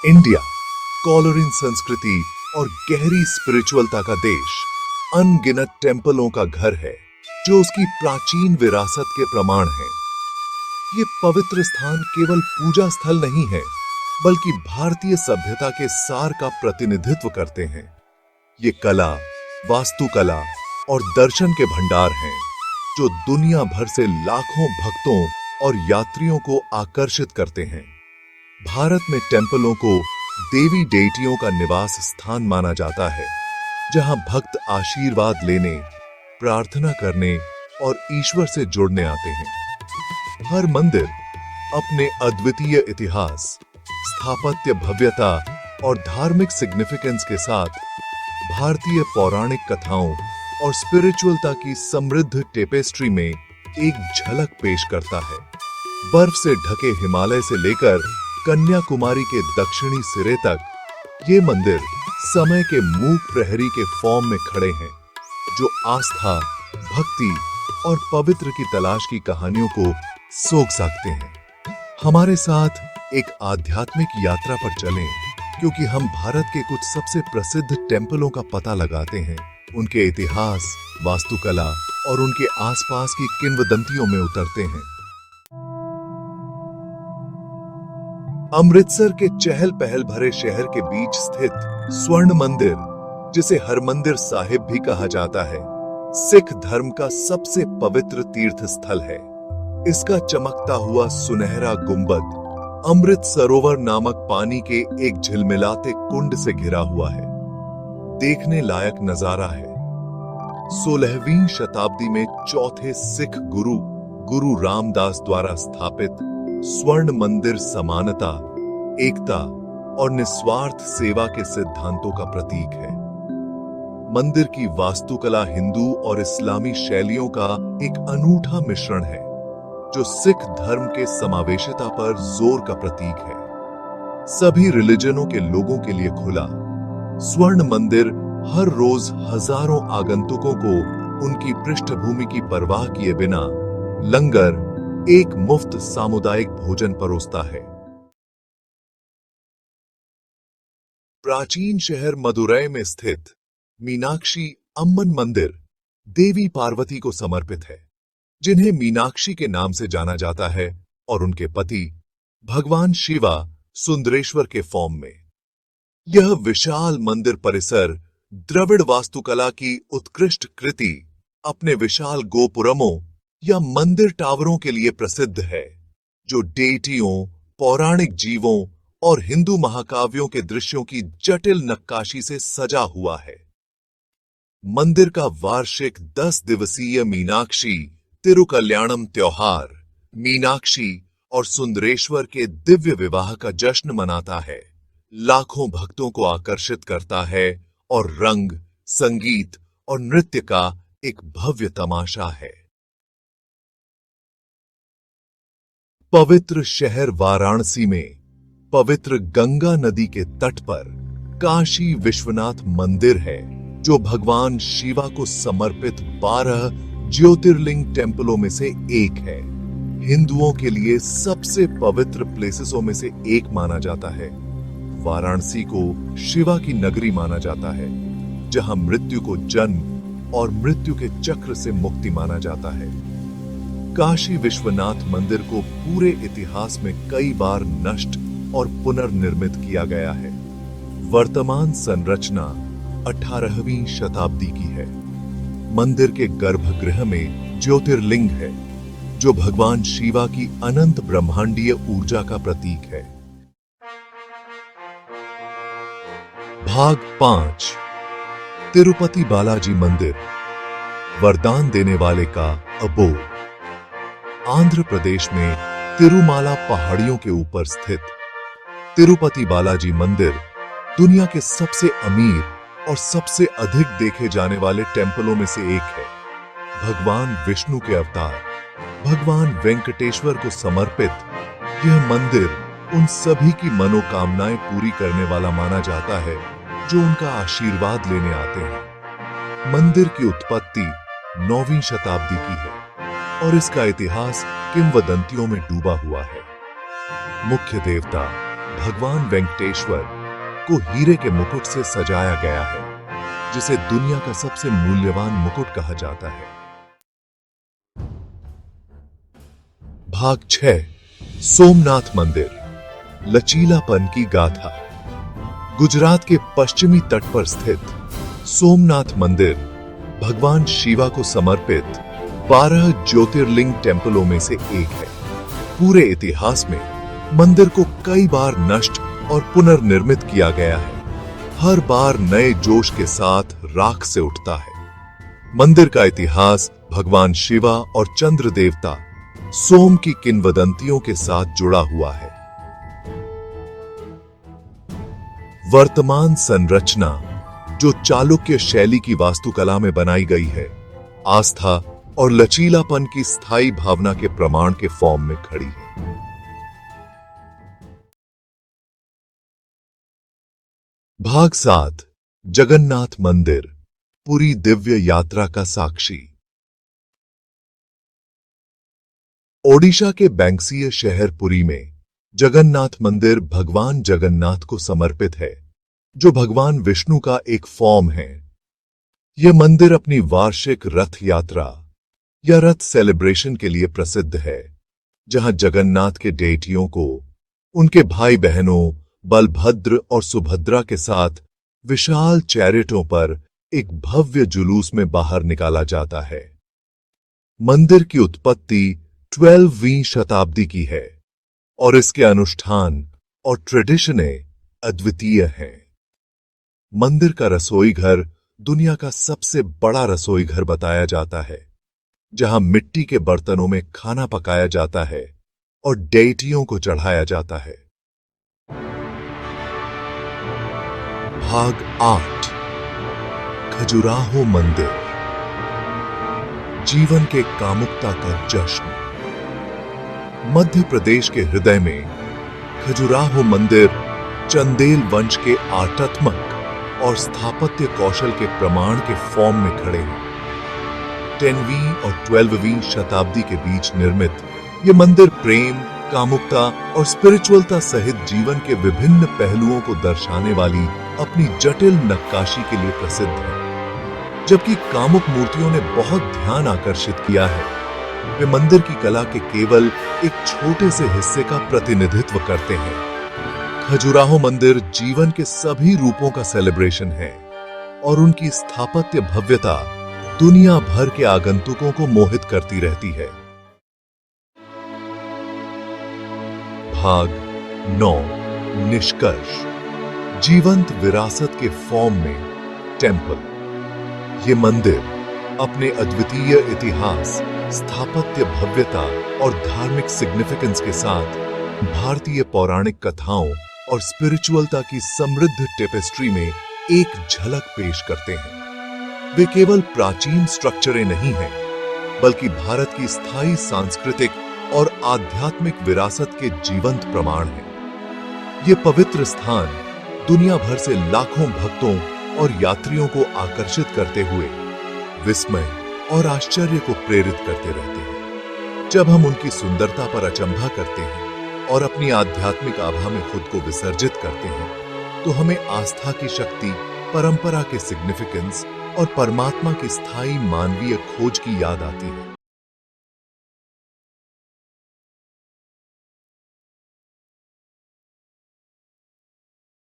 India कॉलोरिन संस्कृति और गहरी स्पिरिचुअलता का देश अनगिनत टेंपलों का घर है जो उसकी प्राचीन विरासत के प्रमाण हैं। ये पवित्र स्थान केवल पूजा स्थल नहीं है, बल्कि भारतीय सभ्यता के सार का प्रतिनिधित्व करते हैं। ये कला, वास्तुकला और दर्शन के भंडार हैं जो दुनिया भर से लाखों भक्तों और यात्रियों को आकर्षित करते हैं। भारत में टेंपलों को देवी डेटियों का निवास स्थान माना जाता है, जहां भक्त आशीर्वाद लेने, प्रार्थना करने और ईश्वर से जुड़ने आते हैं। हर मंदिर अपने अद्वितीय इतिहास, स्थापत्य भव्यता और धार्मिक सिग्निफिकेंस के साथ भारतीय पौराणिक कथाओं और स्पिरिचुअलता की समृद्ध टेपेस्ट्री में एक झलक पेश करता है। बर्फ से ढके हिमालय से लेकर कन्याकुमारी के दक्षिणी सिरे तक, ये मंदिर समय के मूक प्रहरी के फॉर्म में खड़े हैं, जो आस्था, भक्ति और पवित्र की तलाश की कहानियों को सोख सकते हैं। हमारे साथ एक आध्यात्मिक यात्रा पर चलें, क्योंकि हम भारत के कुछ सबसे प्रसिद्ध टेंपलों का पता लगाते हैं, उनके इतिहास, वास्तुकला और उनके आसपास की किंवदंतियों में उतरते हैं। अमृतसर के चहल पहल भरे शहर के बीच स्थित स्वर्ण मंदिर, जिसे हरमंदिर साहिब भी कहा जाता है, सिख धर्म का सबसे पवित्र तीर्थ स्थल है। इसका चमकता हुआ सुनहरा गुंबद अमृत सरोवर नामक पानी के एक झिलमिलाते कुंड से घिरा हुआ है। देखने लायक नजारा है। 16वीं शताब्दी में चौथे सिख गुरु रामदास द्वारा स्थापित स्वर्ण मंदिर समानता, एकता और निस्वार्थ सेवा के सिद्धांतों का प्रतीक है। मंदिर की वास्तुकला हिंदू और इस्लामी शैलियों का एक अनूठा मिश्रण है, जो सिख धर्म के समावेशिता पर जोर का प्रतीक है। सभी रिलीजनों के लोगों के लिए खुला, स्वर्ण मंदिर हर रोज हजारों आगंतुकों को उनकी पृष्ठभूमि की परवाह किए बिना लंगर, एक मुफ्त सामुदायिक भोजन परोसता है। प्राचीन शहर मदुरै में स्थित मीनाक्षी अम्मन मंदिर देवी पार्वती को समर्पित है, जिन्हें मीनाक्षी के नाम से जाना जाता है, और उनके पति भगवान शिवा सुंदरेश्वर के फॉर्म में। यह विशाल मंदिर परिसर द्रविड़ वास्तुकला की उत्कृष्ट कृति अपने विशाल गोपुरमों या मंदिर टावरों के लिए प्रसिद्ध है, जो डेटियों, पौराणिक जीवों और हिंदू महाकाव्यों के दृश्यों की जटिल नक्काशी से सजा हुआ है। मंदिर का वार्षिक 10 दिवसीय मीनाक्षी तिरुकल्याणम त्योहार मीनाक्षी और सुंदरेश्वर के दिव्य विवाह का जश्न मनाता है, लाखों भक्तों को आकर्षित करता है और रंग, संगीत और नृत्य का एक भव्य तमाशा है। पवित्र शहर वाराणसी में पवित्र गंगा नदी के तट पर काशी विश्वनाथ मंदिर है, जो भगवान शिवा को समर्पित 12 ज्योतिर्लिंग टेंपलों में से एक है। हिंदुओं के लिए सबसे पवित्र प्लेसेसों में से एक माना जाता है। वाराणसी को शिवा की नगरी माना जाता है, जहां मृत्यु को जन्म और मृत्यु के चक्र से मुक्ति माना जाता है। काशी विश्वनाथ मंदिर को पूरे इतिहास में कई बार नष्ट और पुनर्निर्मित किया गया है। वर्तमान संरचना 18वीं शताब्दी की है। मंदिर के गर्भगृह में ज्योतिर्लिंग है, जो भगवान शिवा की अनंत ब्रह्मांडीय ऊर्जा का प्रतीक है। भाग 5 तिरुपति बालाजी मंदिर, वरदान देने वाले का अबोध। आंध्र प्रदेश में तिरुमाला पहाड़ियों के ऊपर स्थित तिरुपति बालाजी मंदिर दुनिया के सबसे अमीर और सबसे अधिक देखे जाने वाले टेंपलों में से एक है। भगवान विष्णु के अवतार भगवान वेंकटेश्वर को समर्पित यह मंदिर उन सभी की मनोकामनाएं पूरी करने वाला माना जाता है जो उनका आशीर्वाद लेने आते हैं। मंदिर की उत्पत्ति 9वीं शताब्दी की है और इसका इतिहास किंवदंतियों में डूबा हुआ है। मुख्य देवता भगवान वेंकटेश्वर को हीरे के मुकुट से सजाया गया है, जिसे दुनिया का सबसे मूल्यवान मुकुट कहा जाता है। भाग 6 सोमनाथ मंदिर, लचीलापन की गाथा। गुजरात के पश्चिमी तट पर स्थित सोमनाथ मंदिर भगवान शिवा को समर्पित 12 ज्योतिर्लिंग टेम्पलों में से एक है। पूरे इतिहास में मंदिर को कई बार नष्ट और पुनर्निर्मित किया गया है। हर बार नए जोश के साथ राख से उठता है। मंदिर का इतिहास भगवान शिवा और चंद्र देवता सोम की किंवदंतियों के साथ जुड़ा हुआ है। वर्तमान संरचना, जो चालुक्य शैली की वास्तुकला में बनाई गई है, आस्था और लचीलापन की स्थायी भावना के प्रमाण के फॉर्म में खड़ी है। भाग 7 जगन्नाथ मंदिर, पूरी दिव्य यात्रा का साक्षी। ओडिशा के बैंक्सीय शहर पुरी में जगन्नाथ मंदिर भगवान जगन्नाथ को समर्पित है, जो भगवान विष्णु का एक फॉर्म है। यह मंदिर अपनी वार्षिक रथ यात्रा या रथ सेलिब्रेशन के लिए प्रसिद्ध है, जहां जगन्नाथ के डेटियों को उनके भाई बहनों बलभद्र और सुभद्रा के साथ विशाल चैरिटों पर एक भव्य जुलूस में बाहर निकाला जाता है। मंदिर की उत्पत्ति 12वीं शताब्दी की है और इसके अनुष्ठान और ट्रेडिशनें अद्वितीय हैं। मंदिर का रसोई घर दुनिया का सबसे बड़ा रसोई घर बताया जाता है, जहां मिट्टी के बर्तनों में खाना पकाया जाता है और डेटियों को चढ़ाया जाता है। भाग 8 खजुराहो मंदिर, जीवन के कामुकता का जश्न। मध्य प्रदेश के हृदय में खजुराहो मंदिर चंदेल वंश के आर्टात्मक और स्थापत्य कौशल के प्रमाण के फॉर्म में खड़े हैं। 10वीं और 12वीं शताब्दी के बीच निर्मित यह मंदिर प्रेम, कामुकता और स्पिरिचुअलता सहित जीवन के विभिन्न पहलुओं को दर्शाने वाली अपनी जटिल नक्काशी के लिए प्रसिद्ध है। जबकि कामुक मूर्तियों ने बहुत ध्यान आकर्षित किया है, वे मंदिर की कला के केवल एक छोटे से हिस्से का प्रतिनिधित्व करते हैं। खजुराहो मंदिर जीवन के सभी रूपों का सेलिब्रेशन है और उनकी स्थापत्य भव्यता दुनिया भर के आगंतुकों को मोहित करती रहती है। भाग 9 निष्कर्ष, जीवंत विरासत के फॉर्म में टेम्पल। ये मंदिर अपने अद्वितीय इतिहास, स्थापत्य भव्यता और धार्मिक सिग्निफिकेंस के साथ भारतीय पौराणिक कथाओं और स्पिरिचुअलता की समृद्ध टेपेस्ट्री में एक झलक पेश करते हैं। वे केवल प्राचीन स्ट्रक्चरें नहीं हैं, बल्कि भारत की स्थायी सांस्कृतिक और आध्यात्मिक विरासत के जीवंत प्रमाण हैं। ये पवित्र स्थान दुनिया भर से लाखों भक्तों और यात्रियों को आकर्षित करते हुए विस्मय और आश्चर्य को प्रेरित करते रहते हैं। जब हम उनकी सुंदरता पर अचंभा करते हैं और अपनी आध्यात्मिक आभा में खुद को विसर्जित करते हैं, तो हमें आस्था की शक्ति, परंपरा के सिग्निफिकेंस और परमात्मा की स्थायी मानवीय खोज की याद आती है।